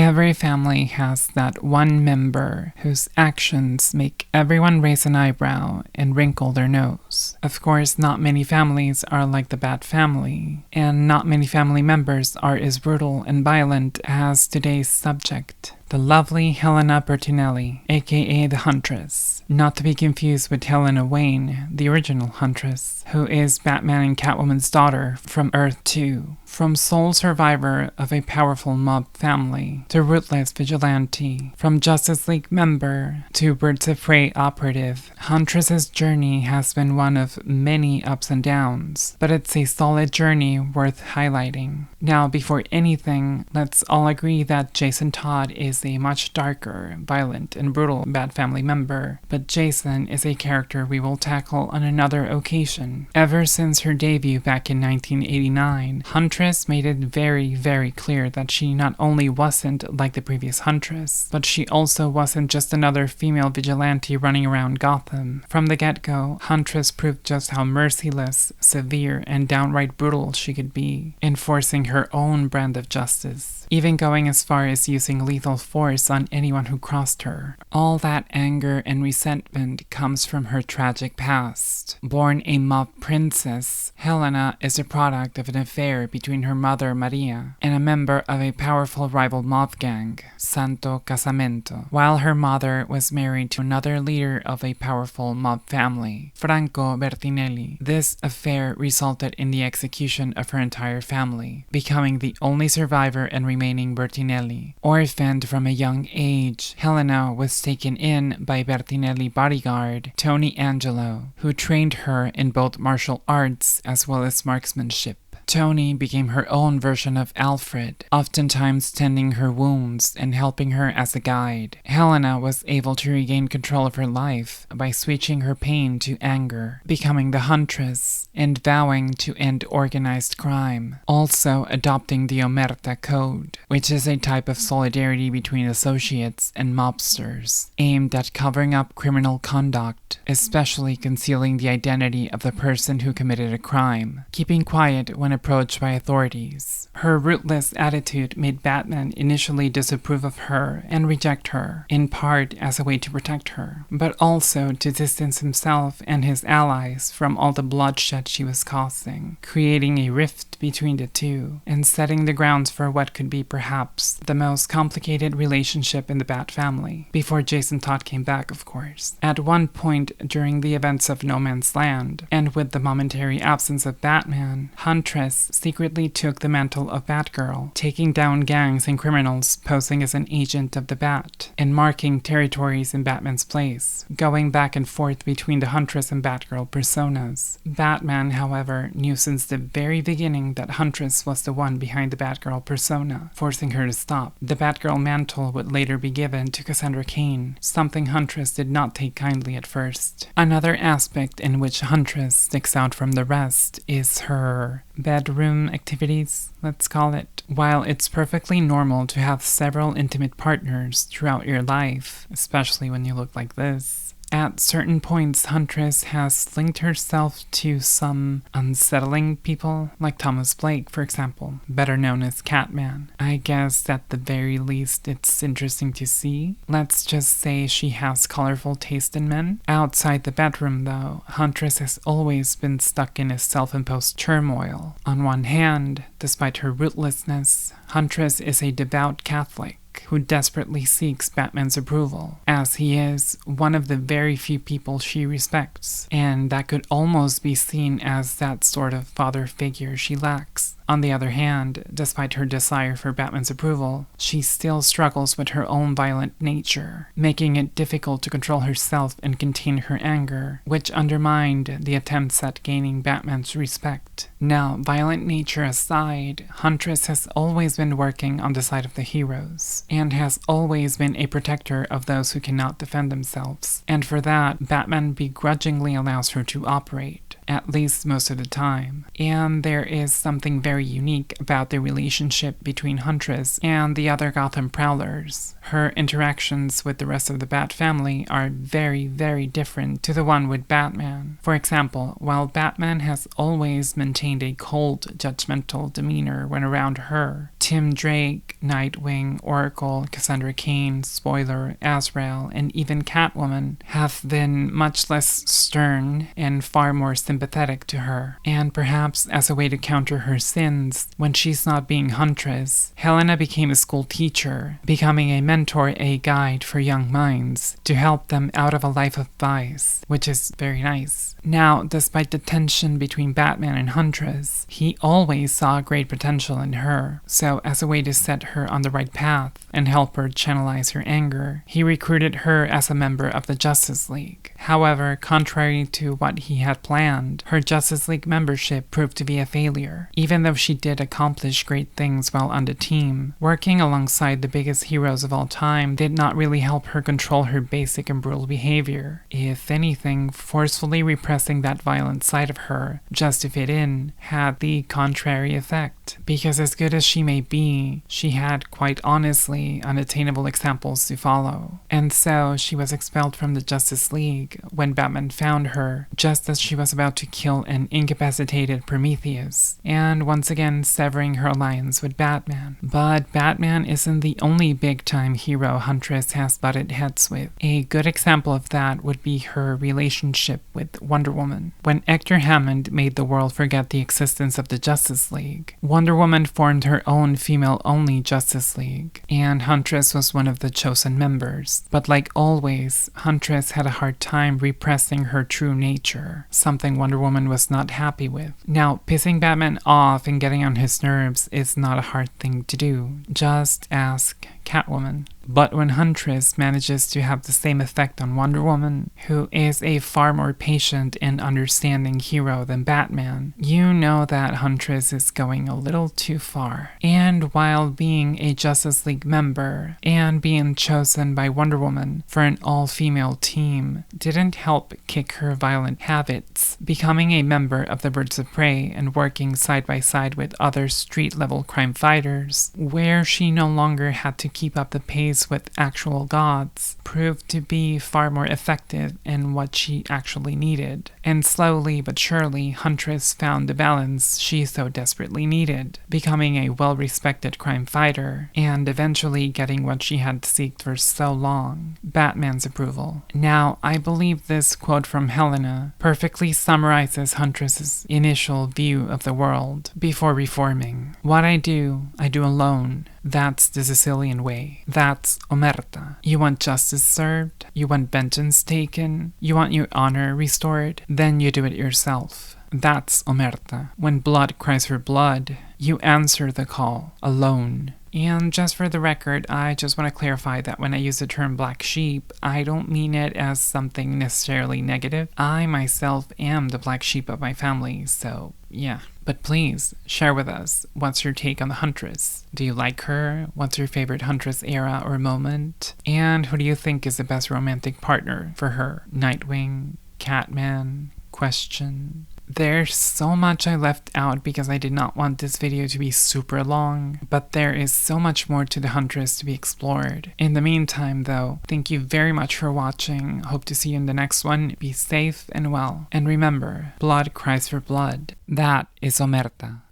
Every family has that one member whose actions make everyone raise an eyebrow and wrinkle their nose. Of course, not many families are like the Bat family, and not many family members are as brutal and violent as today's subject. The lovely Helena Bertinelli, aka the Huntress, not to be confused with Helena Wayne, the original Huntress, who is Batman and Catwoman's daughter from Earth 2. From sole survivor of a powerful mob family to ruthless vigilante, from Justice League member to Birds of Prey operative, Huntress's journey has been one of many ups and downs, but it's a solid journey worth highlighting. Now, before anything, let's all agree that Jason Todd is a much darker, violent, and brutal Bat family member, but Jason is a character we will tackle on another occasion. Ever since her debut back in 1989, Huntress made it very, very clear that she not only wasn't like the previous Huntress, but she also wasn't just another female vigilante running around Gotham. From the get-go, Huntress proved just how merciless, severe, and downright brutal she could be, enforcing her own brand of justice, even going as far as using lethal force on anyone who crossed her. All that anger and resentment comes from her tragic past. Born a mob princess, Helena is a product of an affair between her mother Maria and a member of a powerful rival mob gang, Santo Casamento, while her mother was married to another leader of a powerful mob family, Franco Bertinelli. This affair resulted in the execution of her entire family, becoming the only survivor and remaining Bertinelli. Orphaned from a young age, Helena was taken in by Bertinelli bodyguard Tony Angelo, who trained her in both martial arts as well as marksmanship. Tony became her own version of Alfred, oftentimes tending her wounds and helping her as a guide. Helena was able to regain control of her life by switching her pain to anger, becoming the Huntress, and vowing to end organized crime, also adopting the Omerta Code, which is a type of solidarity between associates and mobsters, aimed at covering up criminal conduct, especially concealing the identity of the person who committed a crime, keeping quiet when approached by authorities. Her ruthless attitude made Batman initially disapprove of her and reject her, in part as a way to protect her, but also to distance himself and his allies from all the bloodshed she was causing, creating a rift between the two, and setting the grounds for what could be perhaps the most complicated relationship in the Bat family, before Jason Todd came back, of course. At one point during the events of No Man's Land, and with the momentary absence of Batman, Huntress secretly took the mantle of Batgirl, taking down gangs and criminals posing as an agent of the Bat, and marking territories in Batman's place, going back and forth between the Huntress and Batgirl personas. Batman, however, knew since the very beginning that Huntress was the one behind the Batgirl persona, forcing her to stop. The Batgirl mantle would later be given to Cassandra Cain, something Huntress did not take kindly at first. Another aspect in which Huntress sticks out from the rest is her bedroom activities, let's call it. While it's perfectly normal to have several intimate partners throughout your life, especially when you look like this, at certain points Huntress has linked herself to some unsettling people, like Thomas Blake, for example, better known as Catman. I guess at the very least it's interesting to see. Let's just say she has colorful taste in men. Outside the bedroom, though, Huntress has always been stuck in a self-imposed turmoil. On one hand, despite her ruthlessness, Huntress is a devout Catholic who desperately seeks Batman's approval, as he is one of the very few people she respects, and that could almost be seen as that sort of father figure she lacks. On the other hand, despite her desire for Batman's approval, she still struggles with her own violent nature, making it difficult to control herself and contain her anger, which undermined the attempts at gaining Batman's respect. Now, violent nature aside, Huntress has always been working on the side of the heroes, and has always been a protector of those who cannot defend themselves, and for that, Batman begrudgingly allows her to operate, at least most of the time. And there is something very unique about the relationship between Huntress and the other Gotham Prowlers. Her interactions with the rest of the Bat family are very, very different to the one with Batman. For example, while Batman has always maintained a cold, judgmental demeanor when around her, Tim Drake, Nightwing, Oracle, Cassandra Cain, Spoiler, Azrael, and even Catwoman have been much less stern and far more sympathetic to her. And perhaps as a way to counter her sins, when she's not being Huntress, Helena became a school teacher, becoming a mentor, a guide for young minds to help them out of a life of vice, which is very nice. Now, despite the tension between Batman and Huntress, he always saw great potential in her, so as a way to set her on the right path and help her channelize her anger, he recruited her as a member of the Justice League. However, contrary to what he had planned, her Justice League membership proved to be a failure. Even though she did accomplish great things while on the team, working alongside the biggest heroes of all time did not really help her control her basic and brutal behavior. If anything, forcefully repressing that violent side of her just to fit in had the contrary effect. Because as good as she may be, she had quite honestly unattainable examples to follow. And so she was expelled from the Justice League when Batman found her, just as she was about to kill an incapacitated Prometheus, and once again severing her alliance with Batman. But Batman isn't the only big-time hero Huntress has butted heads with. A good example of that would be her relationship with Wonder Woman. When Hector Hammond made the world forget the existence of the Justice League, Wonder Woman formed her own female-only Justice League, and Huntress was one of the chosen members. But like always, Huntress had a hard time repressing her true nature, something Wonder Woman was not happy with. Now, pissing Batman off and getting on his nerves is not a hard thing to do. Just ask Catwoman. But when Huntress manages to have the same effect on Wonder Woman, who is a far more patient and understanding hero than Batman, you know that Huntress is going a little too far. And while being a Justice League member and being chosen by Wonder Woman for an all-female team didn't help kick her violent habits, becoming a member of the Birds of Prey and working side by side with other street-level crime fighters, where she no longer had to keep up the pace with actual gods, proved to be far more effective in what she actually needed. And slowly but surely, Huntress found the balance she so desperately needed, becoming a well-respected crime fighter, and eventually getting what she had sought for so long, Batman's approval. Now, I believe this quote from Helena perfectly summarizes Huntress's initial view of the world before reforming. What I do alone. That's the Sicilian way. That's omerta. You want justice served? You want vengeance taken? You want your honor restored? Then you do it yourself. That's omerta. When blood cries for blood, you answer the call, alone. And just for the record, I just want to clarify that when I use the term black sheep, I don't mean it as something necessarily negative. I myself am the black sheep of my family, so yeah. But please, share with us, what's your take on the Huntress? Do you like her? What's your favorite Huntress era or moment? And who do you think is the best romantic partner for her? Nightwing? Catman? Question? There's so much I left out because I did not want this video to be super long, but there is so much more to the Huntress to be explored. In the meantime though, thank you very much for watching. Hope to see you in the next one. Be safe and well. And remember, blood cries for blood. That is omerta.